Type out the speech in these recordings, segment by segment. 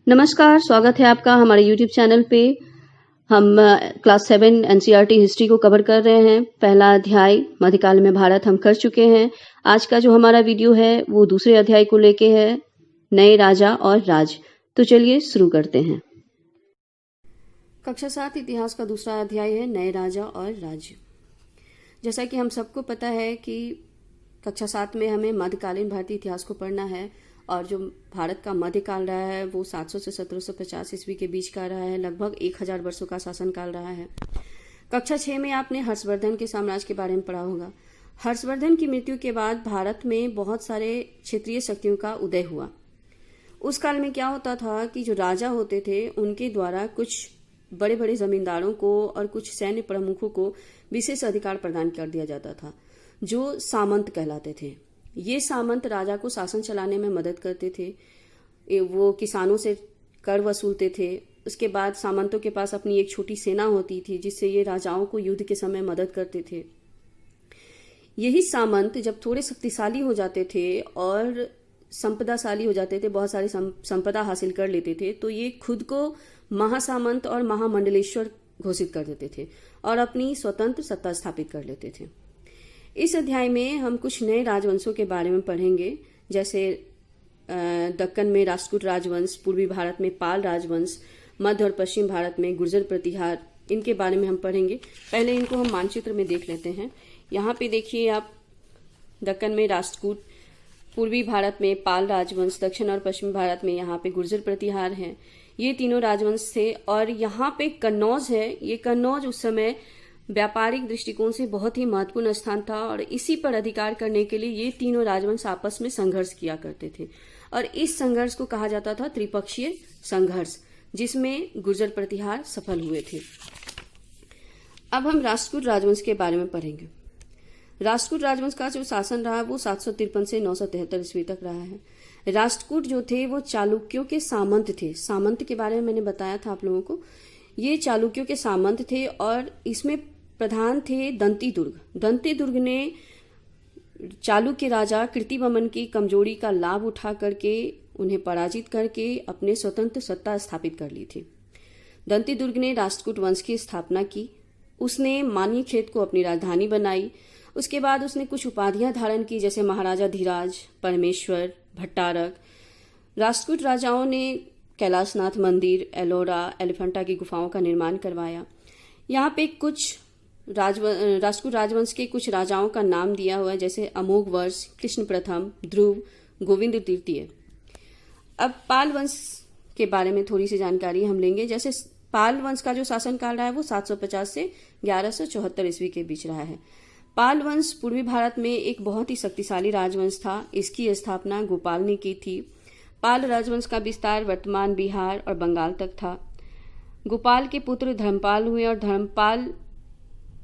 नमस्कार, स्वागत है आपका हमारे YouTube चैनल पे। हम क्लास 7 एनसीईआरटी हिस्ट्री को कवर कर रहे हैं। पहला अध्याय मध्यकाल में भारत हम कर चुके हैं। आज का जो हमारा वीडियो है वो दूसरे अध्याय को लेके है, नए राजा और राज। तो चलिए शुरू करते हैं। कक्षा 7 इतिहास का दूसरा अध्याय है नए राजा और राज्य। जैसा कि हम सबको पता है कि कक्षा 7 में हमें मध्यकालीन भारतीय इतिहास को पढ़ना है और जो भारत का मध्यकाल रहा है वो 700 से 1750 ईस्वी के बीच का रहा है। लगभग 1000 वर्षों का शासनकाल रहा है। कक्षा 6 में आपने हर्षवर्धन के साम्राज्य के बारे में पढ़ा होगा। हर्षवर्धन की मृत्यु के बाद भारत में बहुत सारे क्षेत्रीय शक्तियों का उदय हुआ। उस काल में क्या होता था कि जो राजा होते थे उनके द्वारा कुछ बड़े बड़े जमींदारों को और कुछ सैन्य प्रमुखों को विशेष अधिकार प्रदान कर दिया जाता था, जो सामंत कहलाते थे। ये सामंत राजा को शासन चलाने में मदद करते थे। वो किसानों से कर वसूलते थे। उसके बाद सामंतों के पास अपनी एक छोटी सेना होती थी जिससे ये राजाओं को युद्ध के समय मदद करते थे। यही सामंत जब थोड़े शक्तिशाली हो जाते थे और संपदाशाली हो जाते थे, बहुत सारी संपदा हासिल कर लेते थे, तो ये खुद को महासामंत और महामंडलेश्वर घोषित कर देते थे और अपनी स्वतंत्र सत्ता स्थापित कर लेते थे। इस अध्याय में हम कुछ नए राजवंशों के बारे में पढ़ेंगे, जैसे दक्कन में राष्ट्रकूट राजवंश, पूर्वी भारत में पाल राजवंश, मध्य और पश्चिम भारत में गुर्जर प्रतिहार। इनके बारे में हम पढ़ेंगे। पहले इनको हम मानचित्र में देख लेते हैं। यहाँ पे देखिए आप, दक्कन में राष्ट्रकूट, पूर्वी भारत में पाल राजवंश, दक्षिण और पश्चिम भारत में यहाँ पे गुर्जर प्रतिहार हैं। ये तीनों राजवंश थे। और यहाँ पे कन्नौज है। ये कन्नौज उस समय व्यापारिक दृष्टिकोण से बहुत ही महत्वपूर्ण स्थान था और इसी पर अधिकार करने के लिए ये तीनों राजवंश आपस में संघर्ष किया करते थे और इस संघर्ष को कहा जाता था त्रिपक्षीय संघर्ष, जिसमें गुर्जर प्रतिहार सफल हुए थे। अब हम राष्ट्रकूट राजवंश के बारे में पढ़ेंगे। राष्ट्रकूट राजवंश का जो शासन रहा वो 753 से 973 ईस्वी तक रहा है। राष्ट्रकूट जो थे वो चालुक्यों के सामंत थे। सामंत के बारे में मैंने बताया था आप लोगों को। ये चालुक्यों के सामंत थे और इसमें प्रधान थे दंती दुर्ग। दंती दुर्ग ने चालुक्य राजा कीर्तिवर्मन की कमजोरी का लाभ उठा करके उन्हें पराजित करके अपने स्वतंत्र सत्ता स्थापित कर ली थी। दंती दुर्ग ने राष्ट्रकूट वंश की स्थापना की। उसने मान्यखेत को अपनी राजधानी बनाई। उसके बाद उसने कुछ उपाधियां धारण की, जैसे महाराजा धीराज, परमेश्वर, भट्टारक। राष्ट्रकूट राजाओं ने कैलाशनाथ मंदिर, एलोरा, एलिफेंटा की गुफाओं का निर्माण करवाया। यहाँ पे कुछ राष्ट्रकूट राजवंश के कुछ राजाओं का नाम दिया हुआ है, जैसे अमोघ वर्ष, कृष्ण प्रथम, ध्रुव, गोविंद तृतीय। अब पाल वंश के बारे में थोड़ी सी जानकारी हम लेंगे। जैसे पाल वंश का जो शासनकाल रहा है वो 750 से 1174 ईस्वी के बीच रहा है। पाल वंश पूर्वी भारत में एक बहुत ही शक्तिशाली राजवंश था। इसकी स्थापना गोपाल ने की थी। पाल राजवंश का विस्तार वर्तमान बिहार और बंगाल तक था। गोपाल के पुत्र धर्मपाल हुए और धर्मपाल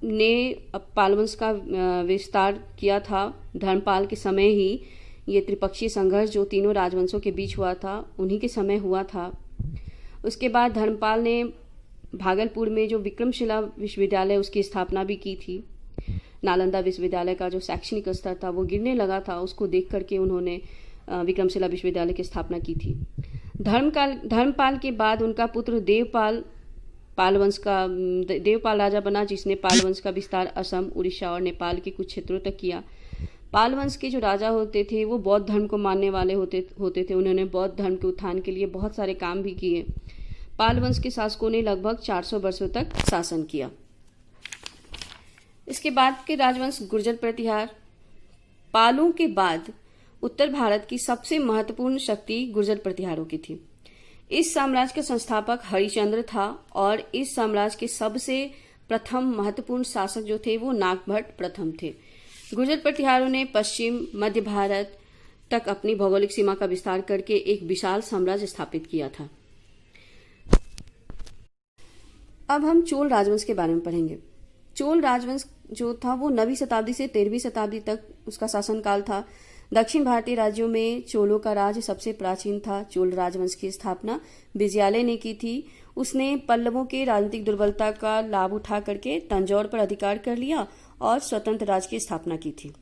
ने पाल वंश का विस्तार किया था। धर्मपाल के समय ही ये त्रिपक्षीय संघर्ष जो तीनों राजवंशों के बीच हुआ था, उन्हीं के समय हुआ था। उसके बाद धर्मपाल ने भागलपुर में जो विक्रमशिला विश्वविद्यालय उसकी स्थापना भी की थी। नालंदा विश्वविद्यालय का जो शैक्षणिक स्तर था वो गिरने लगा था, उसको देख करके उन्होंने विक्रमशिला विश्वविद्यालय की स्थापना की थी। धर्मपाल के बाद उनका पुत्र देवपाल देवपाल राजा बना, जिसने पाल वंश का विस्तार असम, उड़ीसा और नेपाल के कुछ क्षेत्रों तक किया। पाल वंश के जो राजा होते थे वो बौद्ध धर्म को मानने वाले होते थे। उन्होंने बौद्ध धर्म के उत्थान के लिए बहुत सारे काम भी किए। पाल वंश के शासकों ने लगभग 400 वर्षों तक शासन किया। इसके बाद के राजवंश गुर्जर प्रतिहार। पालों के बाद उत्तर भारत की सबसे महत्वपूर्ण शक्ति गुर्जर प्रतिहारों की थी। इस साम्राज्य का संस्थापक हरिश्चंद्र था और इस साम्राज्य के सबसे प्रथम महत्वपूर्ण शासक जो थे वो नागभट्ट प्रथम थे। गुर्जर प्रतिहारों ने पश्चिम मध्य भारत तक अपनी भौगोलिक सीमा का विस्तार करके एक विशाल साम्राज्य स्थापित किया था। अब हम चोल राजवंश के बारे में पढ़ेंगे। चोल राजवंश जो था वो 9वीं शताब्दी से 13वीं शताब्दी तक उसका शासनकाल था। दक्षिण भारतीय राज्यों में चोलों का राज सबसे प्राचीन था। चोल राजवंश की स्थापना विजयालय ने की थी। उसने पल्लवों के राजनीतिक दुर्बलता का लाभ उठा करके तंजौर पर अधिकार कर लिया और स्वतंत्र राज्य की स्थापना की थी।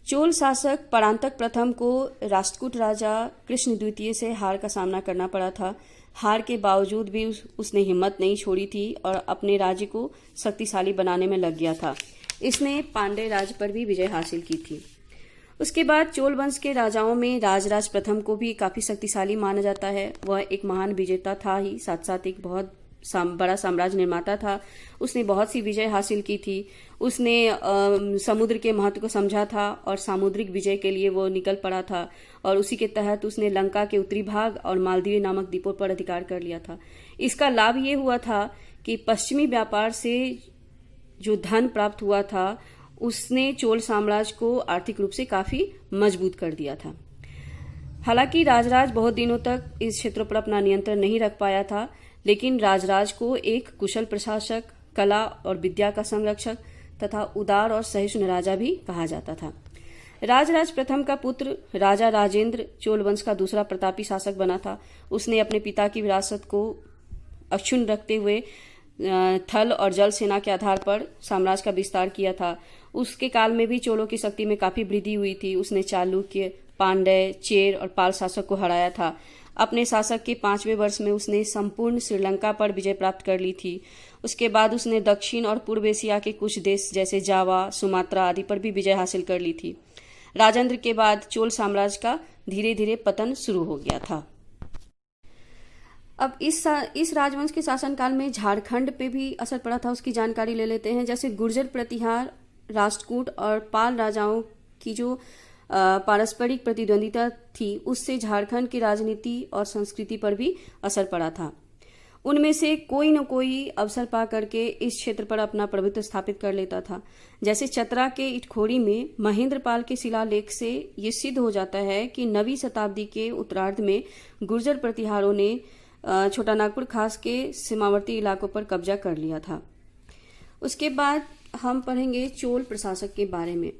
चोल शासक परांतक प्रथम को राष्ट्रकूट राजा कृष्ण द्वितीय से हार का सामना करना पड़ा था। हार के बावजूद भी उसने हिम्मत नहीं छोड़ी थी और अपने राज्य को शक्तिशाली बनाने में लग गया था। इसने पांड्य राज्य पर भी विजय हासिल की थी। उसके बाद चोल वंश के राजाओं में राजराज प्रथम को भी काफी शक्तिशाली माना जाता है। वह एक महान विजेता था ही, साथ साथ एक बहुत बड़ा साम्राज्य निर्माता था। उसने बहुत सी विजय हासिल की थी। उसने समुद्र के महत्व को समझा था और सामुद्रिक विजय के लिए वो निकल पड़ा था और उसी के तहत उसने लंका के उत्तरी भाग और मालदीव नामक द्वीपों पर अधिकार कर लिया था। इसका लाभ ये हुआ था कि पश्चिमी व्यापार से जो धन प्राप्त हुआ था उसने चोल साम्राज्य को आर्थिक रूप से काफी मजबूत कर दिया था। हालांकि राजराज बहुत दिनों तक इस क्षेत्र पर अपना नियंत्रण नहीं रख पाया था, लेकिन राजराज को एक कुशल प्रशासक, कला और विद्या का संरक्षक तथा उदार और सहिष्णु राजा भी कहा जाता था। राजराज प्रथम का पुत्र राजा राजेंद्र चोल वंश का दूसरा प्रतापी शासक बना था। उसने अपने पिता की विरासत को अक्षुण्ण रखते हुए थल और जल सेना के आधार पर साम्राज्य का विस्तार किया था। उसके काल में भी चोलों की शक्ति में काफी वृद्धि हुई थी। उसने चालुक्य, पांड्य, चेर और पाल शासक को हराया था। अपने शासक के 5वें वर्ष में उसने संपूर्ण श्रीलंका पर विजय प्राप्त कर ली थी। उसके बाद उसने दक्षिण और पूर्व एशिया के कुछ देश जैसे जावा, सुमात्रा आदि पर भी विजय हासिल कर ली थी। राजेंद्र के बाद चोल साम्राज्य का धीरे धीरे पतन शुरू हो गया था। अब इस राजवंश के शासनकाल में झारखंड पे भी असर पड़ा था, उसकी जानकारी ले लेते हैं। जैसे गुर्जर प्रतिहार, राष्ट्रकूट और पाल राजाओं की जो पारस्परिक प्रतिद्वंदिता थी, उससे झारखंड की राजनीति और संस्कृति पर भी असर पड़ा था। उनमें से कोई न कोई अवसर पा करके इस क्षेत्र पर अपना प्रभुत्व स्थापित कर लेता था। जैसे चतरा के इटखोरी में महेंद्रपाल के शिलालेख से ये सिद्ध हो जाता है कि 9वीं शताब्दी के उत्तरार्ध में गुर्जर प्रतिहारों ने छोटा नागपुर खास के सीमावर्ती इलाकों पर कब्जा कर लिया था। उसके बाद हम पढ़ेंगे चोल प्रशासक के बारे में।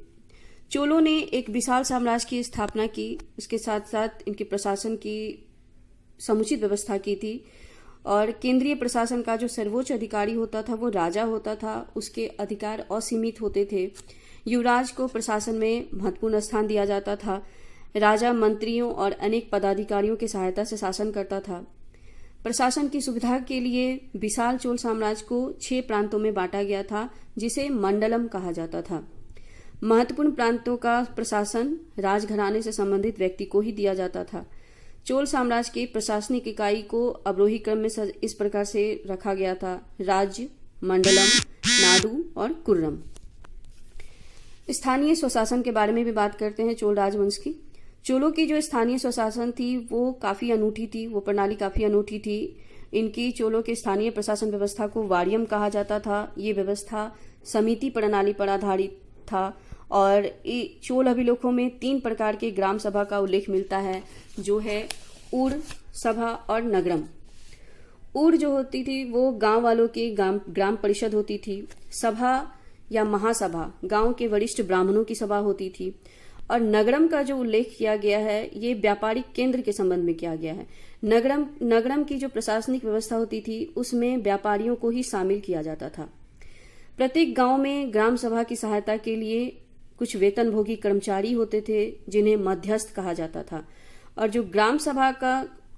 चोलों ने एक विशाल साम्राज्य की स्थापना की, उसके साथ साथ इनके प्रशासन की समुचित व्यवस्था की थी और केंद्रीय प्रशासन का जो सर्वोच्च अधिकारी होता था वो राजा होता था। उसके अधिकार असीमित होते थे। युवराज को प्रशासन में महत्वपूर्ण स्थान दिया जाता था। राजा मंत्रियों और अनेक पदाधिकारियों की सहायता से शासन करता था। प्रशासन की सुविधा के लिए विशाल चोल साम्राज्य को 6 प्रांतों में बांटा गया था, जिसे मंडलम कहा जाता था। महत्वपूर्ण प्रांतों का प्रशासन राजघराने से संबंधित व्यक्ति को ही दिया जाता था। चोल साम्राज्य की प्रशासनिक इकाई को अवरोही क्रम में इस प्रकार से रखा गया था: राज्य, मंडलम, नाडु और कुर्रम। स्थानीय स्वशासन के बारे में भी बात करते हैं चोल राजवंश की। चोलों की जो स्थानीय स्वशासन थी वो काफी अनूठी थी, वो प्रणाली काफी अनूठी थी। इनकी चोलों के स्थानीय प्रशासन व्यवस्था को वारियम कहा जाता था। ये व्यवस्था समिति प्रणाली पर आधारित था और चोल अभिलेखों में 3 प्रकार के ग्राम सभा का उल्लेख मिलता है, जो है उड़ सभा और नगरम। उड़ जो होती थी वो गांव वालों की ग्राम परिषद होती थी। सभा या महासभा गांव के वरिष्ठ ब्राह्मणों की सभा होती थी। और नगरम का जो उल्लेख किया गया है ये व्यापारिक केंद्र के संबंध में किया गया है। नगरम की जो प्रशासनिक व्यवस्था होती थी उसमें व्यापारियों को ही शामिल किया जाता था। प्रत्येक गांव में ग्राम सभा की सहायता के लिए कुछ वेतनभोगी कर्मचारी होते थे, जिन्हें मध्यस्थ कहा जाता था। और जो ग्राम सभा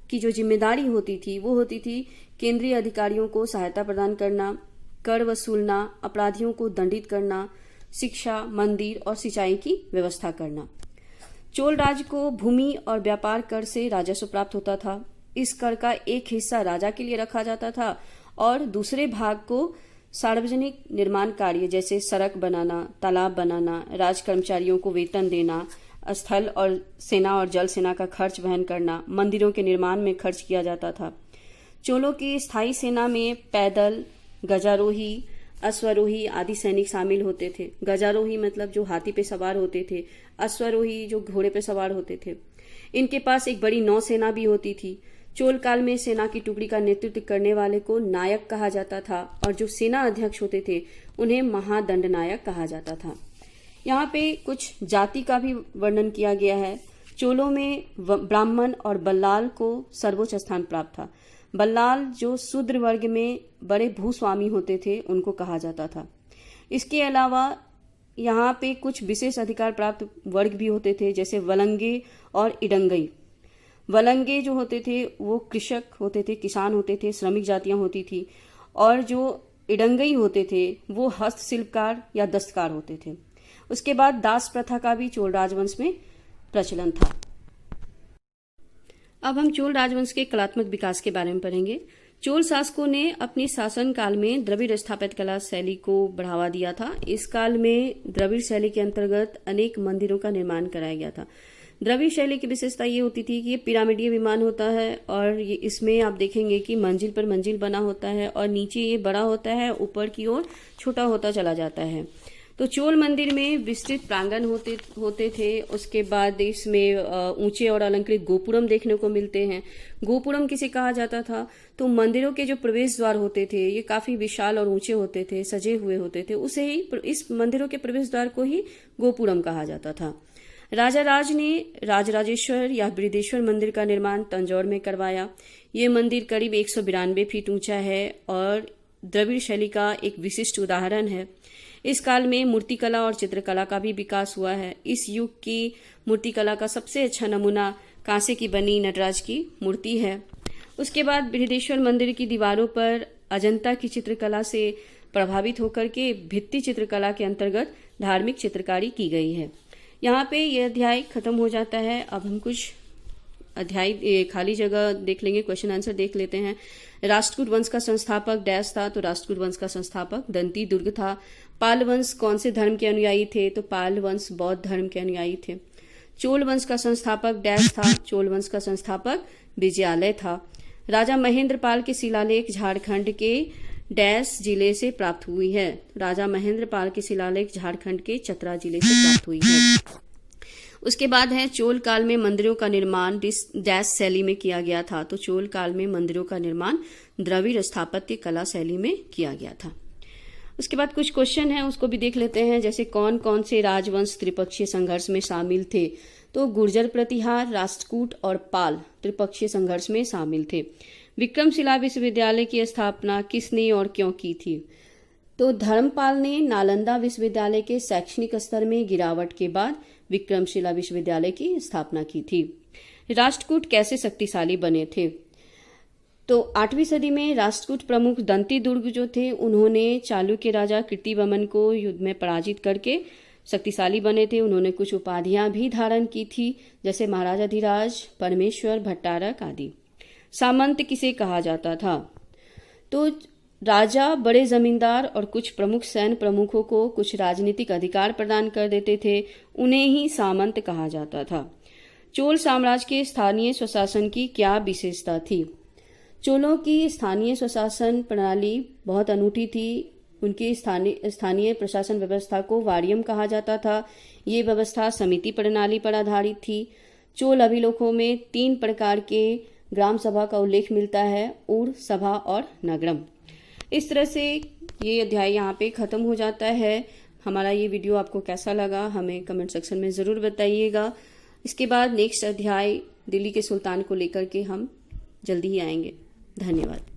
की जो जिम्मेदारी होती थी वो होती थी केंद्रीय अधिकारियों को सहायता प्रदान करना, कर वसूलना, अपराधियों को दंडित करना, शिक्षा, मंदिर और सिंचाई की व्यवस्था करना। चोल राज्य को भूमि और व्यापार कर से राजस्व प्राप्त होता था। इस कर का एक हिस्सा राजा के लिए रखा जाता था और दूसरे भाग को सार्वजनिक निर्माण कार्य जैसे सड़क बनाना, तालाब बनाना, राज कर्मचारियों को वेतन देना, स्थल और सेना और जल सेना का खर्च वहन करना, मंदिरों के निर्माण में खर्च किया जाता था। चोलों की स्थायी सेना में पैदल, गजारोही, अश्वरोही आदि सैनिक शामिल होते थे। गजारोही मतलब जो हाथी पे सवार होते थे, अश्वरोही जो घोड़े पे सवार होते थे। इनके पास एक बड़ी नौसेना भी होती थी। चोल काल में सेना की टुकड़ी का नेतृत्व करने वाले को नायक कहा जाता था और जो सेना अध्यक्ष होते थे उन्हें महादंड नायक कहा जाता था। यहाँ पे कुछ जाति का भी वर्णन किया गया है। चोलों में ब्राह्मण और बल्लाल को सर्वोच्च स्थान प्राप्त था। बल्लाल जो शूद्र वर्ग में बड़े भूस्वामी होते थे उनको कहा जाता था। इसके अलावा यहाँ पे कुछ विशेष अधिकार प्राप्त वर्ग भी होते थे, जैसे वलंगे और इडंगई। वलंगे जो होते थे वो कृषक होते थे, किसान होते थे, श्रमिक जातियां होती थी, और जो इडंगई होते थे वो हस्तशिल्पकार या दस्तकार होते थे। उसके बाद दास प्रथा का भी चोल राजवंश में प्रचलन था। अब हम चोल राजवंश के कलात्मक विकास के बारे में पढ़ेंगे। चोल शासकों ने अपने शासन काल में द्रविड़ स्थापत्य कला शैली को बढ़ावा दिया था। इस काल में द्रविड़ शैली के अंतर्गत अनेक मंदिरों का निर्माण कराया गया था। द्रविड़ शैली की विशेषता ये होती थी कि ये पिरामिडीय विमान होता है, और ये इसमें आप देखेंगे कि मंजिल पर मंजिल बना होता है, और नीचे ये बड़ा होता है, ऊपर की ओर छोटा होता चला जाता है। तो चोल मंदिर में विस्तृत प्रांगण होते थे। उसके बाद इसमें ऊंचे और अलंकृत गोपुरम देखने को मिलते हैं। गोपुरम किसे कहा जाता था? तो मंदिरों के जो प्रवेश द्वार होते थे ये काफी विशाल और ऊंचे होते थे, सजे हुए होते थे, उसे ही इस मंदिरों के प्रवेश द्वार को ही गोपुरम कहा जाता था। राजा राज ने राजराजेश्वर या बृहदेश्वर मंदिर का निर्माण तंजौर में करवाया। ये मंदिर करीब 192 फीट ऊंचा है और द्रविड़ शैली का एक विशिष्ट उदाहरण है। इस काल में मूर्तिकला और चित्रकला का भी विकास हुआ है। इस युग की मूर्तिकला का सबसे अच्छा नमूना कांसे की बनी नटराज की मूर्ति है। उसके बाद बृहदेश्वर मंदिर की दीवारों पर अजंता की चित्रकला से प्रभावित होकर के भित्ति चित्रकला के अंतर्गत धार्मिक चित्रकारी की गई है। यहाँ पे यह अध्याय खत्म हो जाता है। अब हम कुछ अध्याय खाली जगह देख लेंगे, क्वेश्चन आंसर देख लेते हैं। राष्ट्रकूट वंश का संस्थापक डैश था, तो राष्ट्रकूट वंश का संस्थापक दंती दुर्ग था। पाल वंश कौन से धर्म के अनुयायी थे? तो पाल वंश बौद्ध धर्म के अनुयायी थे। चोल वंश का संस्थापक डैश था, चोल वंश का संस्थापक विजयालय था। राजा महेंद्र पाल के शिलालेख झारखंड के डैश जिले से प्राप्त हुई है। राजा महेंद्र पाल के शिलालेख झारखंड के चतरा जिले से प्राप्त हुई है। उसके बाद है चोल काल में मंदिरों का निर्माण डैश शैली में किया गया था, तो चोल काल में मंदिरों का निर्माण द्रविड़ स्थापत्य कला शैली में किया गया था। उसके बाद कुछ क्वेश्चन है उसको भी देख लेते हैं, जैसे कौन कौन से राजवंश त्रिपक्षीय संघर्ष में शामिल थे? तो गुर्जर प्रतिहार, राष्ट्रकूट और पाल त्रिपक्षीय संघर्ष में शामिल थे। विक्रमशिला विश्वविद्यालय की स्थापना किसने और क्यों की थी? तो धर्मपाल ने नालंदा विश्वविद्यालय के शैक्षणिक स्तर में गिरावट के बाद विक्रमशिला विश्वविद्यालय की स्थापना की थी। राष्ट्रकूट कैसे शक्तिशाली बने थे? तो 8वीं सदी में राष्ट्रकूट प्रमुख दंती दुर्ग जो थे उन्होंने चालुक्य राजा कीर्तिवर्मन को युद्ध में पराजित करके शक्तिशाली बने थे। उन्होंने कुछ उपाधियां भी धारण की थी, जैसे महाराजाधिराज, परमेश्वर, भट्टारक आदि। सामंत किसे कहा जाता था? तो राजा बड़े जमींदार और कुछ प्रमुख सैन्य प्रमुखों को कुछ राजनीतिक अधिकार प्रदान कर देते थे, उन्हें ही सामंत कहा जाता था। चोल साम्राज्य के स्थानीय स्वशासन की क्या विशेषता थी? चोलों की स्थानीय स्वशासन प्रणाली बहुत अनूठी थी। उनकी स्थानीय प्रशासन व्यवस्था को वारियम कहा जाता था। ये व्यवस्था समिति प्रणाली पर आधारित थी। चोल अभिलेखों में 3 प्रकार के ग्राम सभा का उल्लेख मिलता है, ऊर, सभा और नगरम। इस तरह से ये अध्याय यहाँ पे खत्म हो जाता है। हमारा ये वीडियो आपको कैसा लगा हमें कमेंट सेक्शन में ज़रूर बताइएगा। इसके बाद नेक्स्ट अध्याय दिल्ली के सुल्तान को लेकर के हम जल्दी ही आएंगे। धन्यवाद।